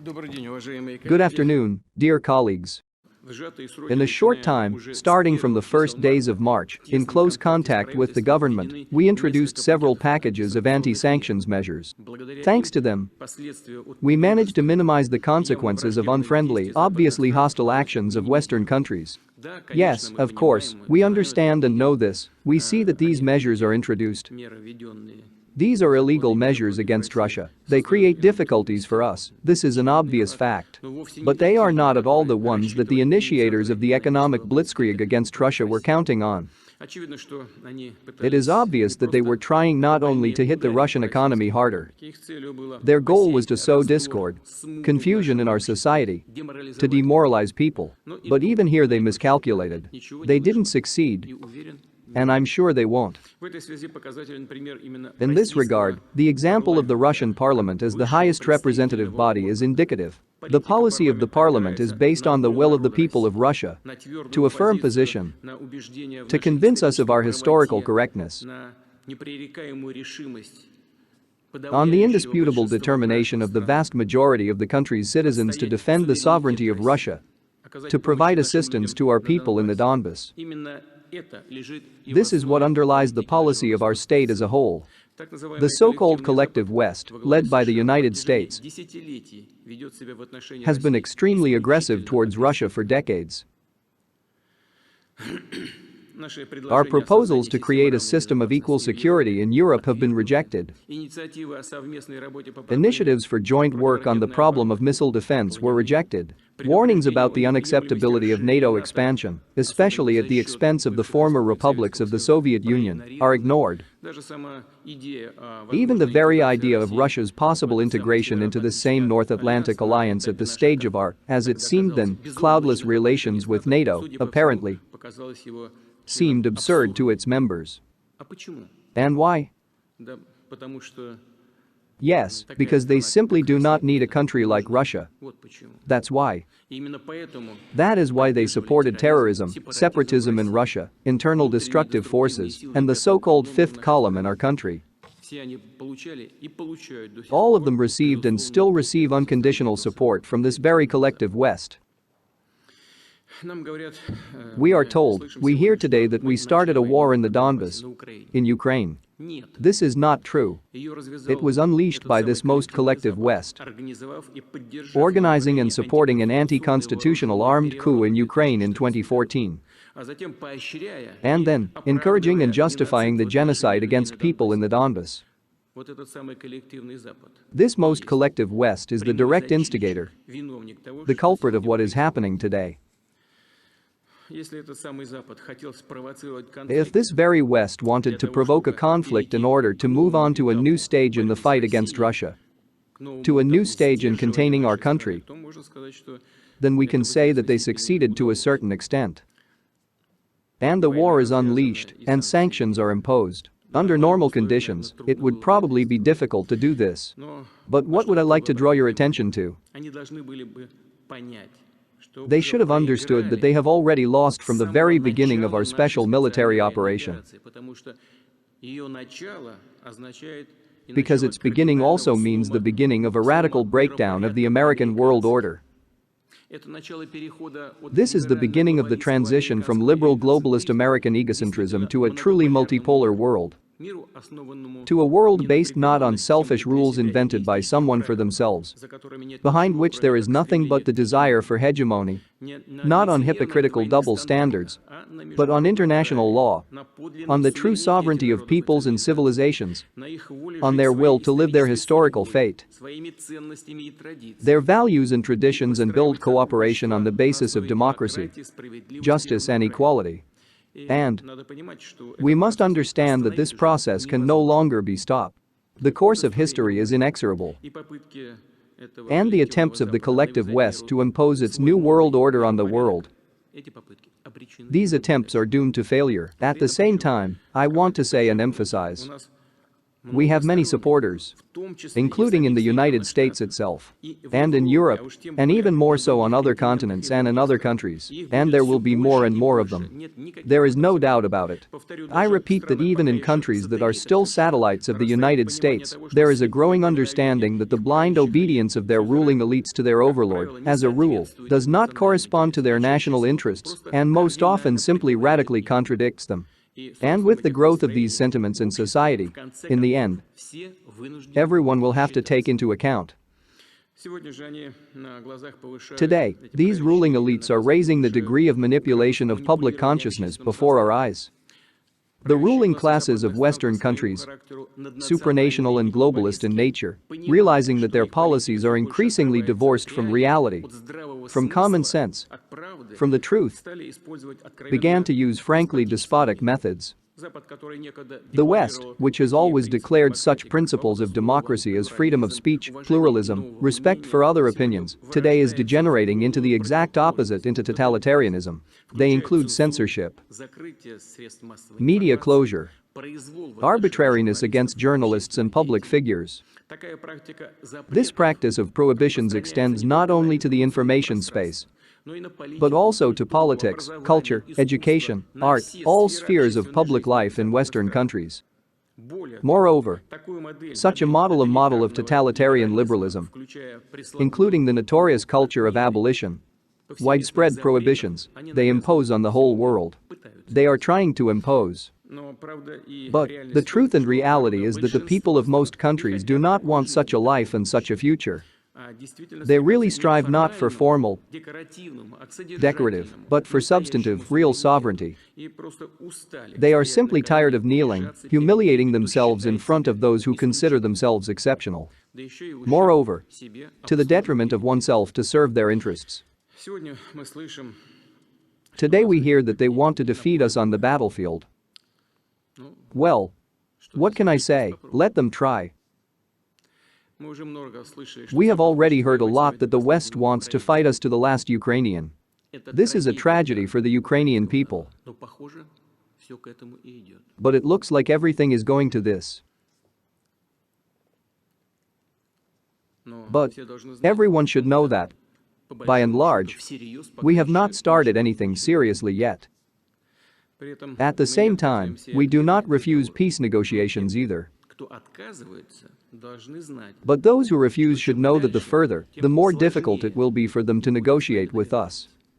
Good afternoon, dear colleagues. In a short time, starting from the first days of March, in close contact with the government, we introduced several packages of anti-sanctions measures. Thanks to them, we managed to minimize the consequences of unfriendly, obviously hostile actions of Western countries. Yes, of course, we understand and know this. We see that these measures are introduced. These are illegal measures against Russia. They create difficulties for us, this is an obvious fact. But they are not at all the ones that the initiators of the economic blitzkrieg against Russia were counting on. It is obvious that they were trying not only to hit the Russian economy harder. Their goal was to sow discord, confusion in our society, to demoralize people. But even here they miscalculated. They didn't succeed. And I'm sure they won't. In this regard, the example of the Russian parliament as the highest representative body is indicative. The policy of the parliament is based on the will of the people of Russia, to a firm position, to convince us of our historical correctness, on the indisputable determination of the vast majority of the country's citizens to defend the sovereignty of Russia, to provide assistance to our people in the Donbas. This is what underlies the policy of our state as a whole. The so-called collective West, led by the United States, has been extremely aggressive towards Russia for decades. Our proposals to create a system of equal security in Europe have been rejected. Initiatives for joint work on the problem of missile defense were rejected. Warnings about the unacceptability of NATO expansion, especially at the expense of the former republics of the Soviet Union, are ignored. Even the very idea of Russia's possible integration into the same North Atlantic alliance at the stage of our, as it seemed then, cloudless relations with NATO, apparently, seemed absurd to its members. And why? Yes, because they simply do not need a country like Russia. That's why. That is why they supported terrorism, separatism in Russia, internal destructive forces, and the so-called fifth column in our country. All of them received and still receive unconditional support from this very collective West. We are told, we hear today that we started a war in the Donbas, in Ukraine. This is not true. It was unleashed by this most collective West, organizing and supporting an anti-constitutional armed coup in Ukraine in 2014. And then, encouraging and justifying the genocide against people in the Donbas. This most collective West is the direct instigator, the culprit of what is happening today. If this very West wanted to provoke a conflict in order to move on to a new stage in the fight against Russia, to a new stage in containing our country, then we can say that they succeeded to a certain extent. And the war is unleashed, and sanctions are imposed. Under normal conditions, it would probably be difficult to do this. But what would I like to draw your attention to? They should have understood that they have already lost from the very beginning of our special military operation. Because its beginning also means the beginning of a radical breakdown of the American world order. This is the beginning of the transition from liberal globalist American egocentrism to a truly multipolar world. To a world based not on selfish rules invented by someone for themselves, behind which there is nothing but the desire for hegemony, not on hypocritical double standards, but on international law, on the true sovereignty of peoples and civilizations, on their will to live their historical fate, their values and traditions, and build cooperation on the basis of democracy, justice and equality. And we must understand that this process can no longer be stopped. The course of history is inexorable. And the attempts of the collective West to impose its new world order on the world, these attempts are doomed to failure. At the same time, I want to say and emphasize, We have many supporters, including in the United States itself, and in Europe, and even more so on other continents and in other countries, and there will be more and more of them. There is no doubt about it. I repeat that even in countries that are still satellites of the United States, there is a growing understanding that the blind obedience of their ruling elites to their overlord, as a rule, does not correspond to their national interests and most often simply radically contradicts them. And with the growth of these sentiments in society, in the end, everyone will have to take into account. Today, these ruling elites are raising the degree of manipulation of public consciousness before our eyes. The ruling classes of Western countries, supranational and globalist in nature, realizing that their policies are increasingly divorced from reality, from common sense, from the truth, began to use frankly despotic methods. The West, which has always declared such principles of democracy as freedom of speech, pluralism, respect for other opinions, today is degenerating into the exact opposite, into totalitarianism. They include censorship, media closure, arbitrariness against journalists and public figures. This practice of prohibitions extends not only to the information space, but also to politics, culture, education, art, all spheres of public life in Western countries. Moreover, such a model of totalitarian liberalism, including the notorious culture of abolition, widespread prohibitions, they impose on the whole world. They are trying to impose. But the truth and reality is that the people of most countries do not want such a life and such a future. They really strive not for formal, decorative, but for substantive, real sovereignty. They are simply tired of kneeling, humiliating themselves in front of those who consider themselves exceptional. Moreover, to the detriment of oneself to serve their interests. Today we hear that they want to defeat us on the battlefield. Well, what can I say? Let them try. We have already heard a lot that the West wants to fight us to the last Ukrainian. This is a tragedy for the Ukrainian people. But it looks like everything is going to this. But everyone should know that, by and large, we have not started anything seriously yet. At the same time, we do not refuse peace negotiations either. But those who refuse should know that the further, the more difficult it will be for them to negotiate with us.